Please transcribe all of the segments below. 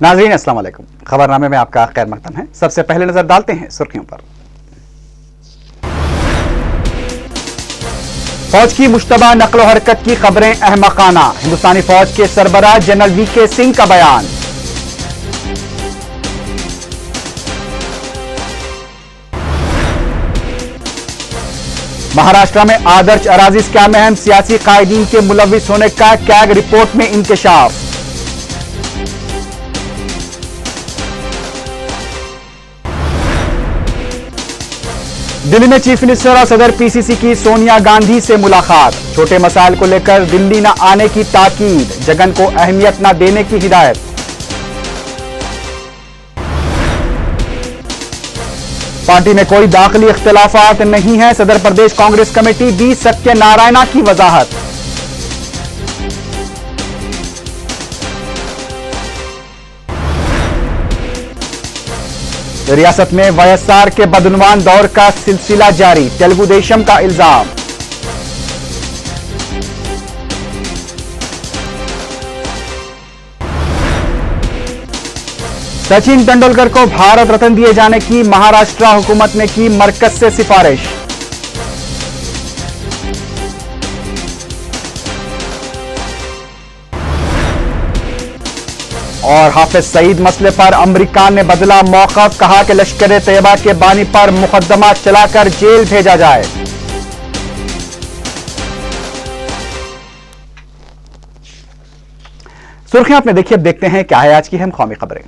नाज़रीन अस्सलाम वालेकुम। खबरनामे में आपका खैर मकदम है। सबसे पहले नजर डालते हैं सुर्खियों पर। फौज की मुश्तबा नक्लो हरकत की खबरें अहमकाना, हिंदुस्तानी फौज के सरबराह जनरल वीके सिंह का बयान। महाराष्ट्र में आदर्श अराजी स्कैम में अहम सियासी कायदीन के मुलविस होने का कैग रिपोर्ट में इंकशाफ। दिल्ली में चीफ मिनिस्टर और सदर पीसीसी की सोनिया गांधी से मुलाकात, छोटे मसाइल को लेकर दिल्ली न आने की ताकीद, जगन को अहमियत न देने की हिदायत। पार्टी में कोई दाखिली इख्तिलाफात नहीं है, सदर प्रदेश कांग्रेस कमेटी बी सत्यनारायणा की वजाहत। रियासत में वाईएसआर के बदनवान दौर का सिलसिला जारी, तेलुगु देशम का इल्जाम। सचिन तेंदुलकर को भारत रत्न दिए जाने की महाराष्ट्र हुकूमत ने की मरकज से सिफारिश। और हाफिज सईद मसले पर अमेरिका ने बदला मौक़िफ़, कहा कि लश्कर तैयबा के बानी पर मुकदमा चलाकर जेल भेजा जाए। सुर्खियां आपने देखी, अब देखते हैं क्या है आज की अहम कौमी खबरें।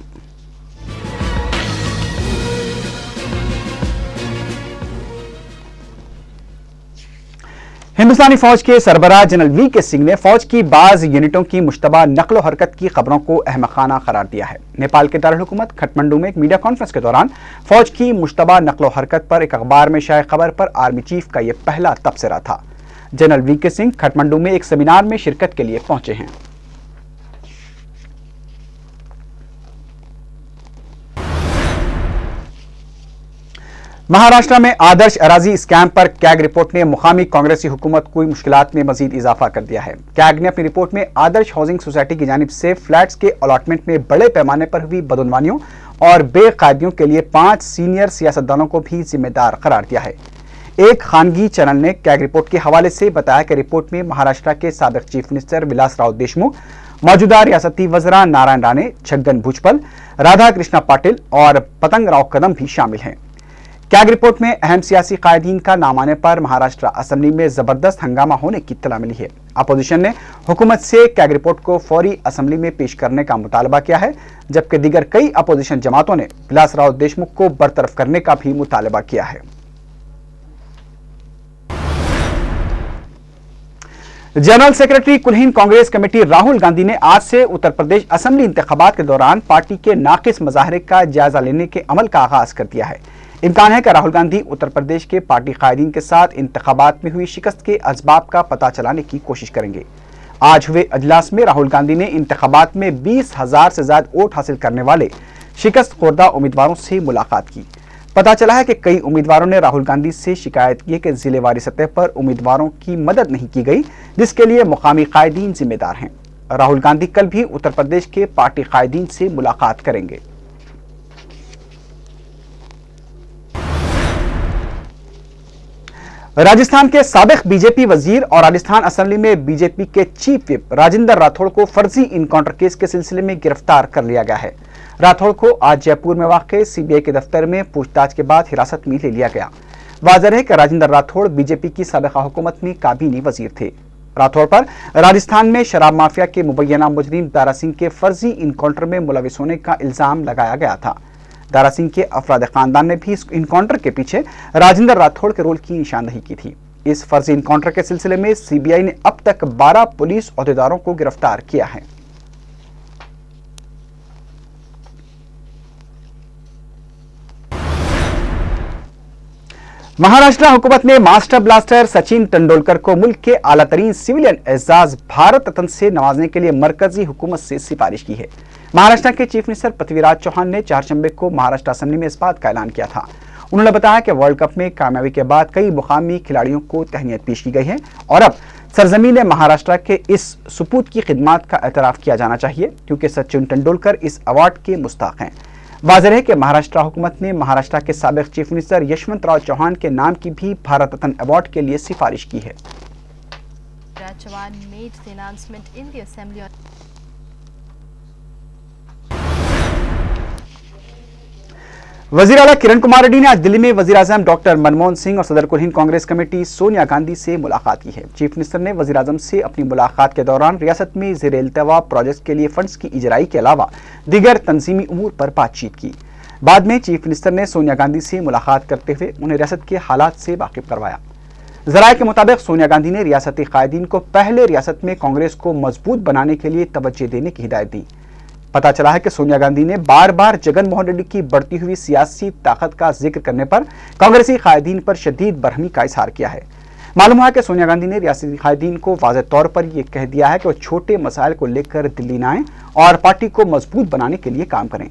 हिंदुस्तानी फौज के सरबराह जनरल वीके सिंह ने फौज की बाज यूनिटों की मुश्तबा नकलो हरकत की खबरों को अहमकाना करार दिया है। नेपाल के दारुल हुकूमत खटमंडू में एक मीडिया कॉन्फ्रेंस के दौरान फौज की मुश्तबा नकलो हरकत पर एक अखबार में शाये खबर पर आर्मी चीफ का यह पहला तबसरा था। जनरल वीके सिंह खटमंडू में एक सेमिनार में शिरकत के लिए पहुंचे हैं। महाराष्ट्र में आदर्श अराजी स्कैम पर कैग रिपोर्ट ने मुकामी कांग्रेसी हुकूमत को मुश्किलात में मजीद इजाफा कर दिया है। कैग ने अपनी रिपोर्ट में आदर्श हाउसिंग सोसाइटी की जानिब से फ्लैट्स के अलॉटमेंट में बड़े पैमाने पर हुई बदनवानियों और बेकायदियों के लिए 5 सीनियर सियासतदानों को भी जिम्मेदार करार दिया है। एक खानगी चैनल ने कैग रिपोर्ट के हवाले से बताया कि रिपोर्ट में महाराष्ट्र के साबिक चीफ मिनिस्टर विलासराव देशमुख, मौजूदा रियासती वज़रा नारायण राणे, छगन भुजबल, राधा कृष्णा पाटिल और पतंग राव कदम भी शामिल हैं। कैग रिपोर्ट में अहम सियासी कायदीन का नाम आने पर महाराष्ट्र असेंबली में जबरदस्त हंगामा होने की इत्तला मिली है। अपोजिशन ने हुकूमत से कैग रिपोर्ट को फौरी असेंबली में पेश करने का मुतालबा किया है, जबकि दीगर कई अपोजिशन जमातों ने विलासराव देशमुख को बरतरफ करने का भी मुतालबा किया है। जनरल सेक्रेटरी कुलहीन कांग्रेस कमेटी राहुल गांधी ने आज से उत्तर प्रदेश असेंबली इंतखाबात के दौरान पार्टी के नाकिस मजाहरे का जायजा लेने के अमल का आगाज कर दिया है। इम्कान है कि राहुल गांधी उत्तर प्रदेश के पार्टी कायदीन के साथ इंतखाबात में हुई शिकस्त के असबाब का पता चलाने की कोशिश करेंगे। आज हुए अजलास में राहुल गांधी ने इंतखाबात में 20,000 से ज्यादा वोट हासिल करने वाले शिकस्त खुर्दा उम्मीदवारों से मुलाकात की। पता चला है कि कई उम्मीदवारों ने राहुल गांधी से शिकायत की कि जिलेवारी सतह पर उम्मीदवारों की मदद नहीं की गई, जिसके लिए मुकामी कायदीन जिम्मेदार हैं। राहुल गांधी कल भी उत्तर प्रदेश के पार्टी कायदीन से मुलाकात करेंगे। राजस्थान के साबिक बीजेपी वजीर और राजस्थान असेंबली में बीजेपी के चीफ विप राजेंद्र राठौड़ को फर्जी इनकाउंटर केस के सिलसिले में गिरफ्तार कर लिया गया है। राठौड़ को आज जयपुर में वाक़ सीबीआई के दफ्तर में पूछताछ के बाद हिरासत में ले लिया गया। वाज़ेह है कि राजेंद्र राठौड़ बीजेपी की साबिक़ा हुकूमत में काबीनी वजीर थे। राठौड़ पर राजस्थान में शराब माफिया के मुबैना मुजरिम दारा सिंह के फर्जी इनकाउंटर में मुलविस होने का इल्जाम लगाया गया था। दारा सिंह के अफराद खानदान ने भी इस इनकाउंटर के पीछे राजेंद्र राठौड़ के रोल की निशानदही की थी। इस फर्जी इनकाउंटर के सिलसिले में सीबीआई ने अब तक 12 पुलिस ओहदेदारों को गिरफ्तार किया है। महाराष्ट्र हुकूमत ने मास्टर ब्लास्टर सचिन तेंदुलकर को मुल्क के आला तरीन सिविलियन एजाज भारत रत्न से नवाजने के लिए मरकजी हुकूमत से सिफारिश की है। महाराष्ट्र के चीफ मिनिस्टर पृथ्वीराज चौहान ने चारशंबे को महाराष्ट्र असेंबली में इस बात का ऐलान किया था। उन्होंने बताया कि वर्ल्ड कप में कामयाबी के बाद कई मुकामी खिलाड़ियों को तहनीत पेश की गई है और अब सरजमीन महाराष्ट्र के इस सुपूत की खिदमात का एतराफ़ किया जाना चाहिए क्योंकि सचिन तेंदुलकर इस अवार्ड के मुस्ताक हैं। वाज़ेह है कि महाराष्ट्र हुकूमत ने महाराष्ट्र के साबिक़ चीफ मिनिस्टर यशवंतराव चौहान के नाम की भी भारत रत्न अवार्ड के लिए सिफारिश की है। वज़ीर आला किरण कुमार रेड्डी ने आज दिल्ली में वज़ीर आज़म डॉक्टर मनमोहन सिंह और सदर कुल हिंद कांग्रेस कमेटी सोनिया गांधी से मुलाकात की है। चीफ मिनिस्टर ने वज़ीर आज़म से अपनी मुलाकात के दौरान रियासत में ज़ेर इल्तवा प्रोजेक्ट के लिए फंड्स की इजराई के अलावा दीगर तंजीमी उमूर पर बातचीत की। बाद में चीफ मिनिस्टर ने सोनिया गांधी से मुलाकात करते हुए उन्हें रियासत के हालात से वाकिफ करवाया। ज़राए के मुताबिक सोनिया गांधी ने रियासती कायदीन को पहले रियासत में कांग्रेस को मजबूत बनाने के लिए तवज्जो देने की हिदायत दी। पता चला है कि सोनिया गांधी ने बार बार जगन मोहन रेड्डी की बढ़ती हुई सियासी ताकत का जिक्र करने पर कांग्रेसी कायदीन पर शदीद बरहमी का इजहार किया है। मालूम है कि सोनिया गांधी ने रियासती कायदीन को वाज़ेह तौर पर यह कह दिया है कि वो छोटे मसाइल को लेकर दिल्ली न आएं और पार्टी को मजबूत बनाने के लिए काम करें।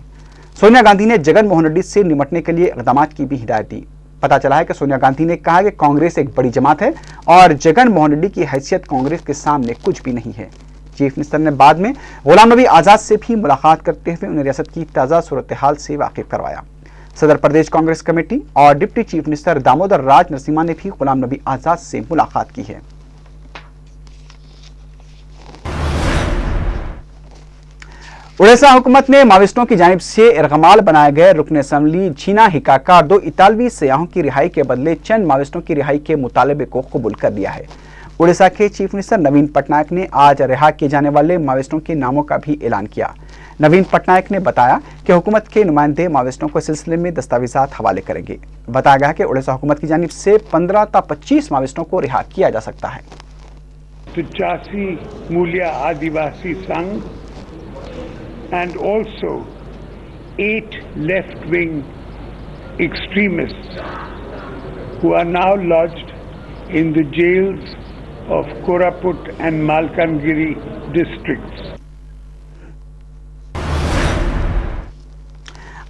सोनिया गांधी ने जगन मोहन रेड्डी से निपटने के लिए इक़दामात की भी हिदायत दी। पता चला है कि सोनिया गांधी ने कहा कि कांग्रेस एक बड़ी जमात है और जगन मोहन रेड्डी की हैसियत कांग्रेस के सामने कुछ भी नहीं है। चीफ मिनिस्टर ने बाद में गुलाम नबी आज़ाद से भी मुलाकात करते हुए उन्हें रियासत की ताज़ा सूरत हाल से वाकिफ करवाया। सदर प्रदेश कांग्रेस कमेटी और डिप्टी चीफ मिनिस्टर दामोदर राज नरसिम्हा ने भी गुलाम नबी आज़ाद से मुलाकात की है। उड़ीसा हुकूमत ने माओवादियों की जानिब से इरगमाल बनाए गए रुकन असम्बली झीना हिकाका और 2 इतालवी सयाहों की रिहाई के बदले चंद माओवादियों की रिहाई के मुतालबे को कबूल कर लिया है। उड़ीसा के चीफ मिनिस्टर नवीन पटनायक ने आज रिहा किए जाने वाले माओवादियों के नामों का भी ऐलान किया। नवीन पटनायक ने बताया कि हुकूमत के नुमाइंदे माओवादियों को सिलसिले में दस्तावेजात हवाले करेंगे। बताया गया कि उड़ीसा हुकूमत की जानिब से 15 ता 25 माओवादियों को रिहा किया जा सकता है। 85 मूल्य आदिवासी संघ and also 8 left-wing extremists who are now lodged in the jails of Koraput and Malkangiri districts.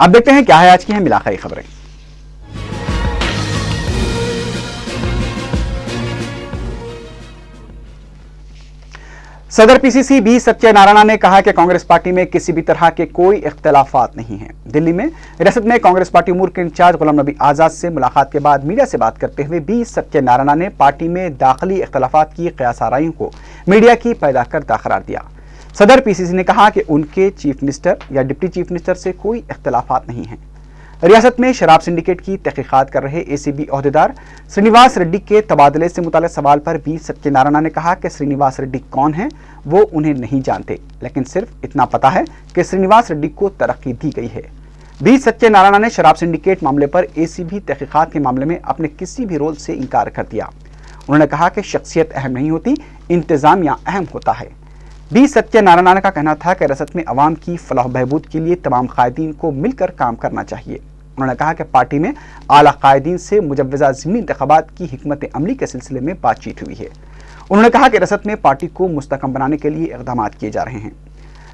अब देखते हैं क्या है आज की हैं इलाकाई खबरें। सदर पीसीसी बी सत्यनारायण ने कहा कि कांग्रेस पार्टी में किसी भी तरह के कोई इख्तलाफात नहीं हैं। दिल्ली में रियासत में कांग्रेस पार्टी उमूर के इंचार्ज गुलाम नबी आज़ाद से मुलाकात के बाद मीडिया से बात करते हुए बी सत्यनारायण ने पार्टी में दाखिली इख्तलाफात की क़यासाराइयों को मीडिया की पैदा करदा करार दिया। सदर पीसीसी ने कहा कि उनके चीफ मिनिस्टर या डिप्टी चीफ मिनिस्टर से कोई इख्तलाफात नहीं हैं। रियासत में शराब सिंडिकेट की तहकीकात कर रहे एसीबी ओहदेदार श्रीनिवास रेड्डी के तबादले से मुताल्लिक सवाल पर बी सत्यनारायण ने कहा कि श्रीनिवास रेड्डी कौन है वो उन्हें नहीं जानते, लेकिन सिर्फ इतना पता है कि श्रीनिवास रेड्डी को तरक्की दी गई है। बी सत्यनारायण ने शराब सिंडिकेट मामले पर एसीबी तहकीकात के मामले में अपने किसी भी रोल से इनकार कर दिया। उन्होंने कहा कि शख्सियत अहम नहीं होती, इंतजामिया अहम होता है। बी सत्यनारायण का कहना था कि रियासत में अवाम की फलाह बहबूद के लिए तमाम कायदीन को मिलकर काम करना चाहिए। उन्होंने कहा कि पार्टी में आला कायदीन से मुजव्वज़ा ज़िमनी इंतखाबात की हिकमत अमली के सिलसिले में बातचीत हुई है। उन्होंने कहा कि रियासत में पार्टी को मुस्तहकम बनाने के लिए इक़दाम किए जा रहे हैं।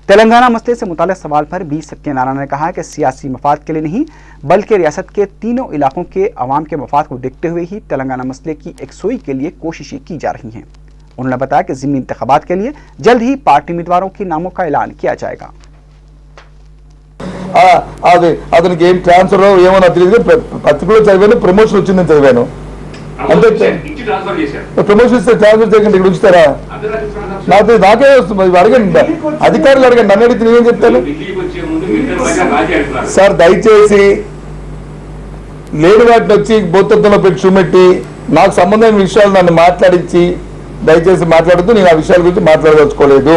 तेलंगाना मसले से मुताल्लिक़ सवाल पर बी सत्यनारायण ने कहा कि सियासी मफाद के लिए नहीं बल्कि रियासत के तीनों इलाकों के अवाम के मफाद को देखते हुए ही तेलंगाना मसले की एकसोई के लिए कोशिशें की जा रही हैं। उन्होंने बताया कि ज़िमनी इंतखाबात के लिए जल्द ही पार्टी उम्मीदवारों के नामों का ऐलान किया जाएगा। అతనికి ఏం ట్రాన్స్ఫర్ ఏమో నాకు తెలియదు, పత్రికలో చదివాను, ప్రమోషన్ వచ్చిందని చదివాను. అంటే ప్రమోషన్ ఇస్తే ట్రాన్స్ఫర్ చేయకండి, ఇక్కడ ఉంచుతారా? నాకే వస్తుంది, అడగండి, అధికారులు అడగండి, నన్ను అడిగితే నేనేం చెప్తాను? సార్ దయచేసి లేని వాటిని వచ్చి బోత్తత్వంలో పెట్టి చూపెట్టి నాకు సంబంధమైన విషయాలు నన్ను మాట్లాడించి దయచేసి మాట్లాడుతూ నేను ఆ విషయాల గురించి మాట్లాడదలుచుకోలేదు.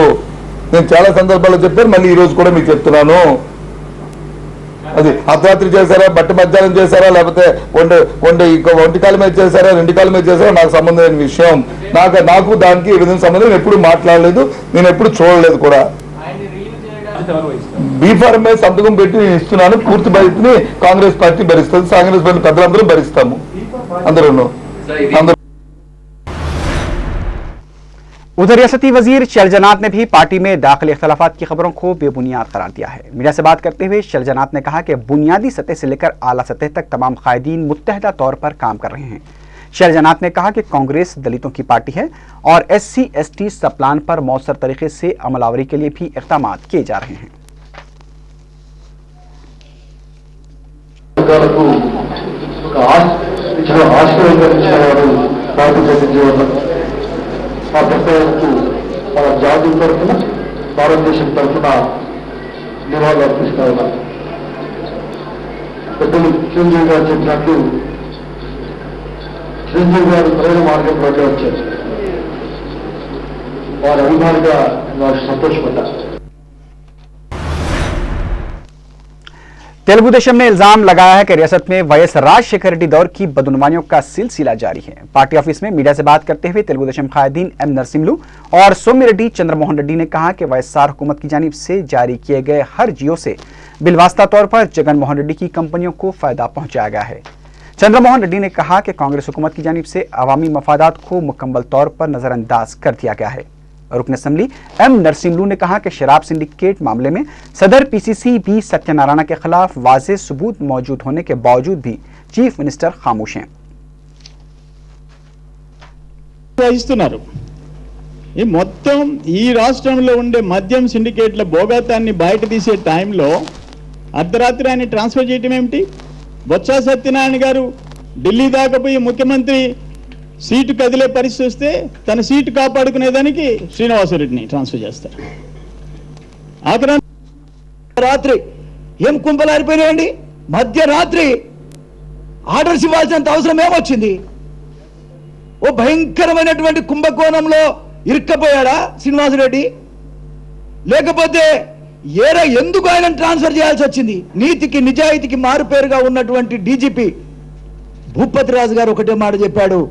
నేను చాలా సందర్భాల్లో చెప్పాను, మళ్ళీ ఈ రోజు కూడా మీకు చెప్తున్నాను. అది అర్ధరాత్రి చేశారా, బట్టి మధ్యాహ్నం చేశారా, లేకపోతే ఒంటి కాలం మీద చేశారా, 2 కాలం మీద చేశారా, నాకు సంబంధమైన విషయం. నాకు దానికి ఈ విధంగా సంబంధం నేను ఎప్పుడు మాట్లాడలేదు, నేను ఎప్పుడు చూడలేదు కూడా. బీఫారం మీద సంతకం పెట్టి నేను ఇస్తున్నాను, పూర్తి బాధ్యతని కాంగ్రెస్ పార్టీ భరిస్తుంది, కాంగ్రెస్ పార్టీ పెద్దలందరూ భరిస్తాము, అందరూ. उधर रियासती वजीर शैलजानात ने भी पार्टी में दाखिली इख्तलाफात की खबरों को बेबुनियाद करार दिया है। मीडिया से बात करते हुए शैलजानात ने कहा कि बुनियादी सतह से लेकर आला सतह तक तमाम कायदीन मुत्तहदा तौर पर काम कर रहे हैं। शैलजानाथ ने कहा कि कांग्रेस दलितों की पार्टी है और SC/ST सब प्लान पर मौसर तरीके से अमलावरी के लिए भी इक़दाम किए जा रहे हैं। భారతదేశం తరఫున నివాళులు అర్పిస్తా ఉన్నా. పెద్దలు చిరంజీవి గారు చెప్పినట్లు చిరంజీవి గారు ప్రేమ మార్గంలోకి వచ్చారు. వారి అభిమానిగా నాకు సంతోషపడ్డా. तेलुगु देशम ने इल्जाम लगाया है कि रियासत में वाईएस राजशेखर रेड्डी दौर की बदनुमानियों का सिलसिला जारी है। पार्टी ऑफिस में मीडिया से बात करते हुए तेलुगु देशम कायदीन एम नरसिम्लू और सौम्य रेड्डी चंद्रमोहन रेड्डी ने कहा कि वाईएसआर हुकूमत की जानिब से जारी किए गए हर जियो से बिलवास्ता तौर पर जगनमोहन रेड्डी की कंपनियों को फायदा पहुंचाया गया है। चंद्रमोहन रेड्डी ने कहा कि कांग्रेस हुकूमत की जानिब से अवामी मफादात को मुकम्मल तौर पर नजरअंदाज कर दिया गया है। रुकन असम्बली एम नरसिम्लू ने कहा कि शराब सिंडिकेट मामले में सदर PCC भी सत्यनारायण के खिलाफ वाज़ेह सबूत मौजूद होने के बावजूद भी चीफ मिनिस्टर खामोश हैं। ఈ మొత్తం ఈ రాష్ట్రంలో ఉండే మద్యం సిండికేట్ల భోగాతాన్ని బయట తీసే టైంలో అర్ధరాత్రి ఆయన ట్రాన్స్ఫర్ చేయటం ఏమిటి? బొత్స సత్యనారాయణ గారు ఢిల్లీ దాకా పోయి ముఖ్యమంత్రి సీటు కదిలే పరిస్థితి వస్తే తన సీటు కాపాడుకునేదానికి శ్రీనివాసరెడ్డిని ట్రాన్స్ఫర్ చేస్తారు. ఆఖరి రాత్రి ఏం కుంపలారిపోయినాయండి? మధ్యరాత్రి ఆర్డర్స్ ఇవ్వాల్సినంత అవసరం ఏమొచ్చింది? ఓ భయంకరమైనటువంటి కుంభకోణంలో ఇరుక్కపోయాడా శ్రీనివాసరెడ్డి? లేకపోతే ఎందుకు ఆయన ట్రాన్స్ఫర్ చేయాల్సి వచ్చింది? నీతికి నిజాయితీకి మారుపేరుగా ఉన్నటువంటి డీజీపీ భూపతి రాజు గారు ఒకటే మాట చెప్పాడు,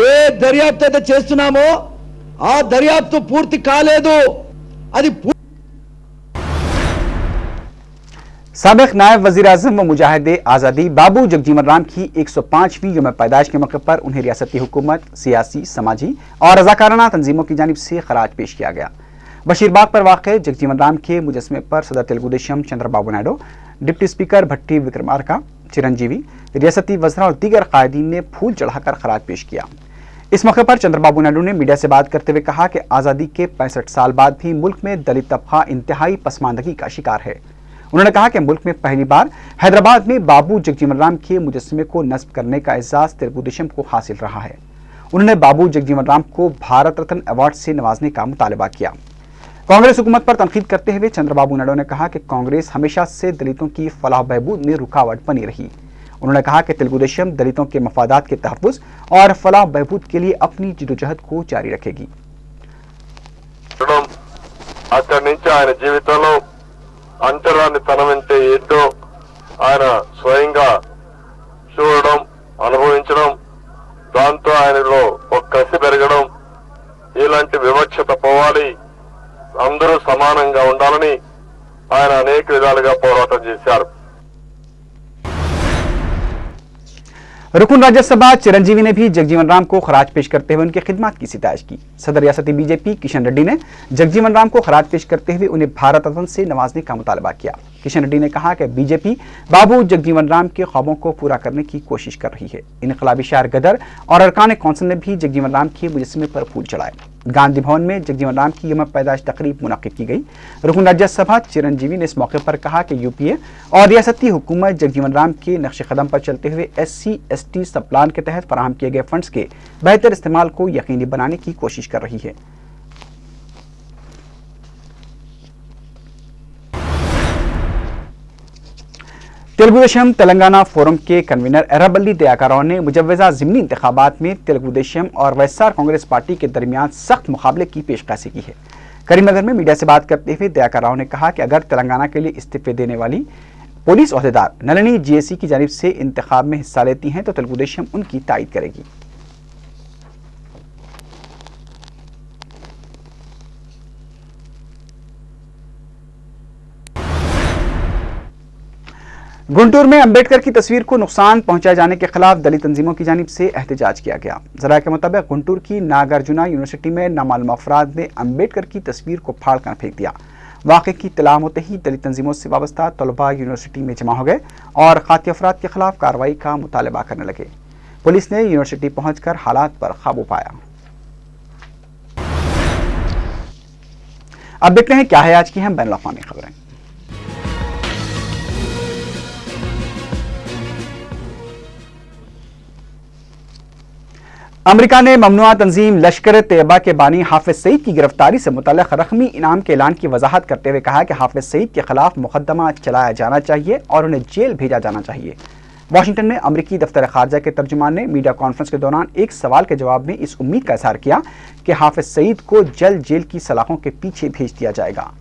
ఏ దర్యాప్తు అయితే చేస్తున్నామో ఆ దర్యాప్తు పూర్తి కాలేదు, అది साबिक नायब वजीर आजम व मुजाहिदे आज़ादी बाबू जगजीवन राम की 105वीं यौम पैदाइश के मौके पर उन्हें रियासती हुकूमत, सियासी, समाजी और रज़ाकाराना तंजीमों की जानिब से खराज पेश किया गया। बशीरबाग पर वाक़ जगजीवन राम के मुजस्मे पर सदर तेलुगु देशम चंद्रबाबू नायडू, डिप्टी स्पीकर भट्टी विक्रमार्का, चिरंजीवी, रियासती वज़रा और दीगर कायदीन ने फूल चढ़ाकर खराज पेश किया। इस मौके पर चंद्रबाबू नायडू ने मीडिया से बात करते हुए कहा कि आज़ादी के 65 साल बाद भी मुल्क में दलित तबका इंतहाई पसमानदगी का शिकार है। उन्होंने कहा कि मुल्क में पहली बार हैदराबाद में बाबू जगजीवन राम के मुजस्मे को नस्ब करने का एजाज तेलुगु देशम को हासिल रहा है। उन्होंने बाबू जगजीवन राम को भारत रत्न अवार्ड से नवाजने का मुतालबा किया। कांग्रेस हुकूमत पर तनकीद करते हुए चंद्रबाबू नायडू ने कहा कि कांग्रेस हमेशा से दलितों की फलाह बहबूद में रुकावट बनी रही। उन्होंने कहा कि तेलुगु देशम दलितों के मफादात के तहफ़्फ़ुज़ और फलाह बहबूद के लिए अपनी जिदोजहद को जारी रखेगी। అంటరాని తనమంటే ఏంటో ఆయన స్వయంగా చూడడం, అనుభవించడం, దాంతో ఆయనలో ఒక కసి పెరగడం, ఇలాంటి వివక్షత పోవాలి, అందరూ సమానంగా ఉండాలని ఆయన అనేక విధాలుగా పోరాటం చేశారు। रुकन राज्यसभा चिरंजीवी ने भी जगजीवन राम को खराज पेश करते हुए उनकी खिदमत की सितारिश की। सदर रियासती बीजेपी किशन रेड्डी ने जगजीवन राम को खराज पेश करते हुए उन्हें भारत रत्न से नवाजने का मुतालबा किया। किशन रेड्डी ने कहा कि बीजेपी बाबू जगजीवन राम के ख्वाबों को पूरा करने की कोशिश कर रही है। इनकलाबी शायर गदर और अरकान कौंसिल ने भी जगजीवन राम के मुजस्मे पर फूल चढ़ाए। गांधी भवन में जगजीवन राम की यौम पैदाइश तकरीब मुनक्किद की गई। रुकन राज्यसभा चिरंजीवी ने इस मौके पर कहा कि यूपीए और रियासती हुकूमत जगजीवन राम के नक्शे कदम पर चलते हुए SC/ST सब प्लान के तहत फराहम किए गए फंड्स के बेहतर इस्तेमाल को यकीनी बनाने की कोशिश कर रही है। तेलुगु देशम तेलंगाना फोरम के कन्वीनर एर्रबल्ली दयाकरराव ने मुजव्वज़ा ज़िमनी इंतखाबात में तेलुगु देशम और वाईएसआर कांग्रेस पार्टी के दरमियान सख्त मुकाबले की पेशकशी की है। करीमनगर में मीडिया से बात करते हुए दयाकरराव ने कहा कि अगर तेलंगाना के लिए इस्तीफे देने वाली पुलिस ओहदेदार नलिनी GAC की जानिब से इंतखाब में हिस्सा लेती हैं तो तेलुगु देशम उनकी तायीद करेगी। गुंटूर में अंबेडकर की तस्वीर को नुकसान पहुंचाए जाने के खिलाफ दलित तंजीमों की जानिब से एहतजाज किया गया। जराये के मुताबिक गुंटूर की नागार्जुना यूनिवर्सिटी में नामालूम अफराद ने अंबेडकर की तस्वीर को फाड़कर फेंक दिया। वाक़े की इत्तला होते ही दलित तंजीमों से वाबस्ता तलबा यूनिवर्सिटी में जमा हो गए और खाती अफराद के खिलाफ कार्रवाई का मुतालबा करने लगे। पुलिस ने यूनिवर्सिटी पहुंचकर हालात पर काबू पाया। अब देखते हैं क्या है आज की अहम बैनुल-अक़वामी खबरें। अमेरिका ने ममनुआ तंजीम लश्कर-ए-तैयबा के बानी हाफिज सईद की गिरफ्तारी से मुतल्लिक़ रकमी इनाम के ऐलान की वजाहत करते हुए कहा कि हाफिज सईद के खिलाफ मुकदमा चलाया जाना चाहिए और उन्हें जेल भेजा जाना चाहिए। वाशिंगटन में अमरीकी दफ्तर खारजा के तर्जुमान ने मीडिया कॉन्फ्रेंस के दौरान एक सवाल के जवाब में इस उम्मीद का इजहार किया कि हाफिज सईद को जल्द जेल की सलाखों के पीछे भेज दिया जाएगा।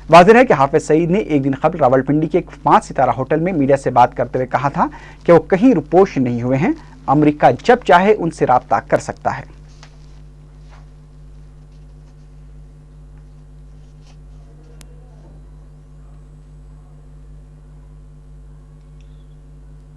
वाज़ेह है कि हाफिज सईद ने एक दिन कबल रावलपिंडी के एक 5 सितारा होटल में मीडिया से बात करते हुए कहा था कि वो कहीं रुपोश नहीं हुए हैं, अमेरिका जब चाहे उनसे राब्ता कर सकता है।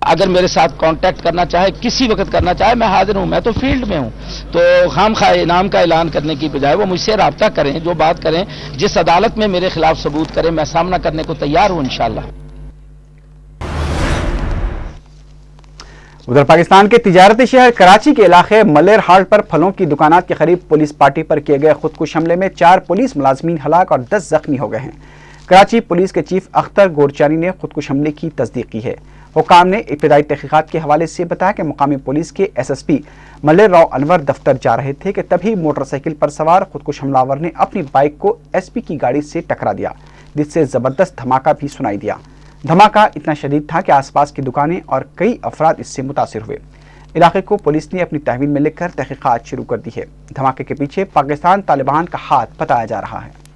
अगर मेरे साथ कांटेक्ट करना चाहे, किसी वक्त करना चाहे, मैं हाजिर हूं। मैं तो फील्ड में हूं, तो खामखा इनाम का ऐलान करने की बजाय वो मुझसे राब्ता करें, जो बात करें, जिस अदालत में मेरे खिलाफ सबूत करें, मैं सामना करने को तैयार हूं इंशाअल्लाह। उधर पाकिस्तान के तिजारती शहर कराची के इलाके मलेर हाट पर फलों की दुकानात के करीब पुलिस पार्टी पर किए गए खुदकुश हमले में 4 पुलिस मुलाजमीन हलाक और 10 जख्मी हो गए हैं। कराची पुलिस के चीफ अख्तर गोरचानी ने खुदकुश हमले की तस्दीक की है। हुकाम ने इब्तदाई तहकीकात के हवाले से बताया कि मुकामी पुलिस के SSP मल्लेर राव अनवर दफ्तर जा रहे थे कि तभी मोटरसाइकिल पर सवार खुदकुश हमलावर ने अपनी बाइक को SP की गाड़ी से टकरा दिया, जिससे जबरदस्त धमाका भी सुनाई दिया। धमाका इतना शदीद था कि आसपास की दुकानें और कई अफराद इससे मुतासिर हुए। इलाके को पुलिस ने अपनी तहवील में लिखकर तहकीकात शुरू कर दी है। धमाके के पीछे पाकिस्तान तालिबान का हाथ बताया जा रहा है।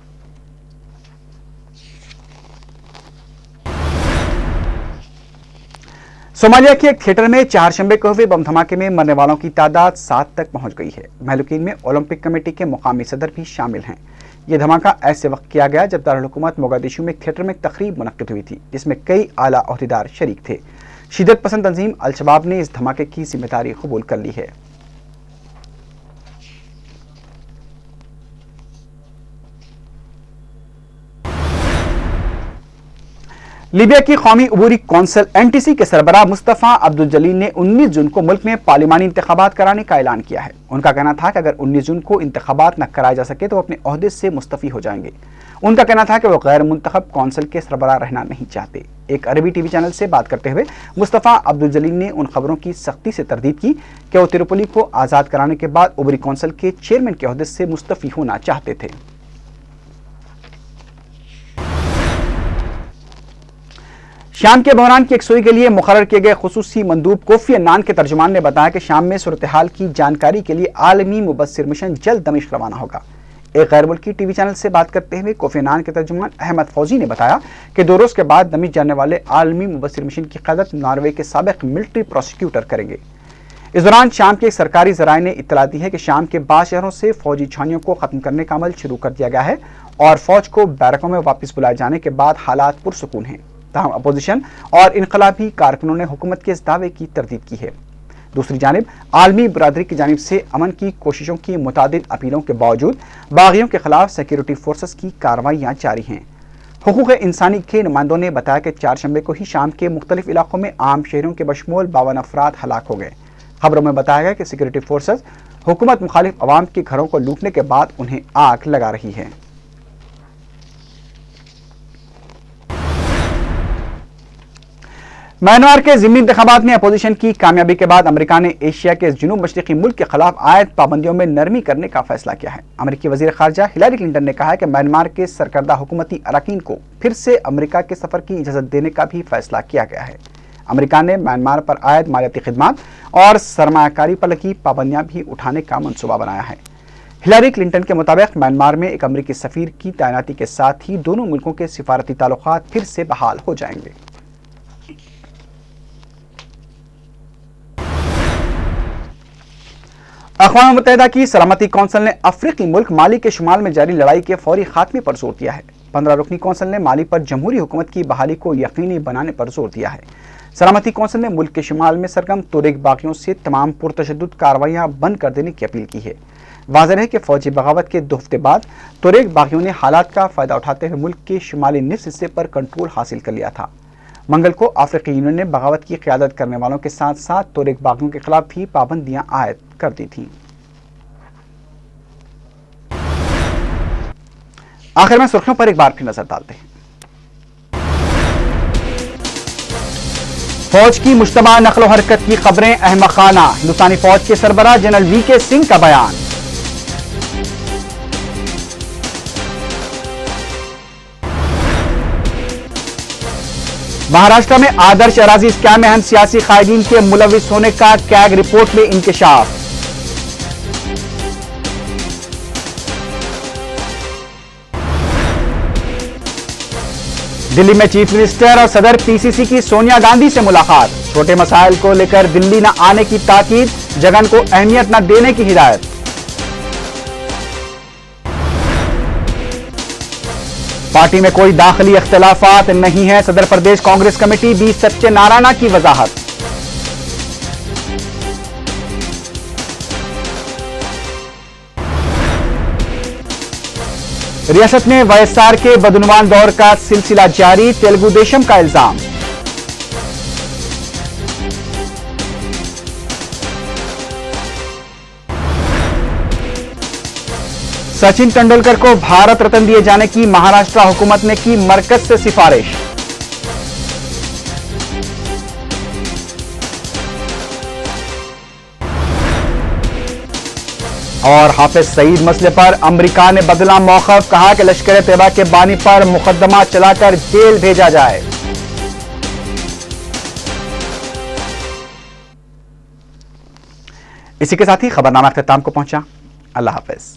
सोमालिया के एक थिएटर में 4 शंबे को हुए बम धमाके में मरने वालों की तादाद 7 तक पहुंच गई है। महलूकीन में ओलंपिक कमेटी के मुकामी सदर भी शामिल हैं। यह धमाका ऐसे वक्त किया गया जब दारुल हुकूमत मोगादिशु में थिएटर में एक तकरीब मुनक्किद हुई थी, जिसमें कई आला ओहदेदार शरीक थे। शिदत पसंद तंजीम अल-शबाब ने इस धमाके की जिम्मेदारी कबूल कर ली है। लीबिया की कौमी अबूरी कौंसिल NTC के सरबराह मुस्तफ़ा अब्दुल जलील ने 19 जून को मुल्क में पार्लिमानी इंतखाबात कराने का ऐलान किया है। उनका कहना था कि अगर 19 जून को इंतखाबात न कराए जा सके तो वो अपने ओहदे से मुस्तफ़ी हो जाएंगे। उनका कहना था कि वो गैर मुंतखब कौंसिल के सरबराह रहना नहीं चाहते। एक अरबी TV चैनल से बात करते हुए मुस्तफ़ा अब्दुल जलील ने उन खबरों की सख्ती से तरदीद की कि वो त्रिपोली को आज़ाद कराने के बाद अबूरी कौंसिल के चेयरमैन के ओहदे से मुस्तफ़ी होना चाहते थे। शाम के बहरान की यकसुई के लिए मुकर्रर किए गए खुसूसी मंदूब कोफी अन्नान के तर्जुमान ने बताया कि शाम में सूरत हाल की जानकारी के लिए आलमी मुबस्सिर मिशन जल्द दमिश्क रवाना होगा। एक गैर मुल्की TV चैनल से बात करते हुए कोफी अन्नान के तर्जुमान अहमद फौजी ने बताया कि 2 रोज़ के बाद दमिश्क जाने वाले आलमी मुबस्सिर मिशन की क़यादत नॉर्वे के साबिक़ मिलिट्री प्रोसिक्यूटर करेंगे। इस दौरान शाम के सरकारी ज़राए ने इत्तला दी है कि शाम के 12 शहरों से फौजी छावनियों को ख़त्म करने का अमल शुरू कर दिया गया है और फौज को बैरकों में वापस बुलाए जाने के बाद हालात पुरसुकून हैं। तमाम अपोजिशन और इनकलाबी कारकुनों ने हुकूमत के इस दावे की तरदीद की है। दूसरी जानिब आलमी बरादरी की जानिब से अमन की कोशिशों की मुतादिद अपीलों के बावजूद बागियों के खिलाफ सिक्योरिटी फोर्सेस की कार्रवाइयाँ जारी हैं। हुकूक इंसानी के नुमाइंदों ने बताया कि 4 शंबे को ही शाम के मुख्तलिफ इलाकों में आम शहरों के बशमूल 52 अफराद हलाक हो गए। खबरों में बताया गया कि सिक्योरिटी फोर्सेस हुकूमत मुखालिफ अवाम के घरों को लूटने के बाद उन्हें आग लगा रही है। म्यांमार के ज़िमनी इंतखाबात में अपोजिशन की कामयाबी के बाद अमेरिका ने एशिया के जनूब मशरिकी मुल्क के खिलाफ आयद पाबंदियों में नरमी करने का फैसला किया है। अमेरिकी वज़ीर ख़ारजा हिलारी क्लिंटन ने कहा है कि म्यांमार के सरकर्दा हुकूमती अरकान को फिर से अमेरिका के सफ़र की इजाज़त देने का भी फैसला किया गया है। अमेरिका ने म्यांमार पर आयद मालियाती खिदमात और सरमायाकारी पर लगी पाबंदियाँ भी उठाने का मनसूबा बनाया है। हिलारी क्लिंटन के मुताबिक म्यांमार में एक अमेरिकी सफ़ीर की तैनाती के साथ ही दोनों मुल्कों के सिफारती ताल्लुकात फिर से बहाल हो जाएंगे। अक़वाम मुत्तहिदा की सलामती कौंसिल ने अफ्रीकी मुल्क माली के शुमाल में जारी लड़ाई के फौरी खात्मे पर जोर दिया है। 15 रुकनी कौंसिल ने माली पर जमहूरी हुकूमत की बहाली को यकीनी बनाने पर जोर दिया है। सलामती कौंसिल ने मुल्क के शुमाल में सरगर्म तुरेक बागियों से तमाम पुरतशद्दुद कार्रवाइयाँ बंद कर देने की अपील की है। वाज़ेह है कि फौजी बगावत के 2 हफ्ते बाद तुरेक बागियों ने हालात का फ़ायदा उठाते हुए मुल्क के शुमाली निस हिस्से पर कंट्रोल हासिल कर लिया था। मंगल को अफ्रीकी यूनियन ने बगावत की क़यादत करने वालों के साथ साथ तोरिक बागियों के खिलाफ भी पाबंदियां आयद कर दी थीं। आखिर में सुर्खियों पर एक बार फिर नजर डालते हैं। फौज की मुश्तबा नकलो हरकत की खबरें अहमकाना, हिंदुस्तानी फौज के सरबराह जनरल वीके सिंह का बयान। महाराष्ट्र में आदर्श अराजी स्कैम में अहम सियासी कायदीन के मुलविस होने का कैग रिपोर्ट में इंकशाफ। दिल्ली में चीफ मिनिस्टर और सदर पीसीसी की सोनिया गांधी से मुलाकात, छोटे मसाइल को लेकर दिल्ली न आने की ताकीद, जगन को अहमियत न देने की हिदायत। पार्टी में कोई दाखिली इख्तिलाफात नहीं है, सदर प्रदेश कांग्रेस कमेटी बी सत्यनारायण की वजाहत। रियासत में वाईएसआर के बदनुमान दौर का सिलसिला जारी, तेलुगु देशम का इल्जाम। सचिन तेंदुलकर को भारत रत्न दिए जाने की महाराष्ट्र हुकूमत ने की मरकज से सिफारिश। और हाफिज सईद मसले पर अमेरिका ने बदला मौक़िफ़, कहा कि लश्कर तैयबा के बानी पर मुकदमा चलाकर जेल भेजा जाए। इसी के साथ ही खबरनामा अख्ताम को पहुंचा। अल्लाह हाफिज।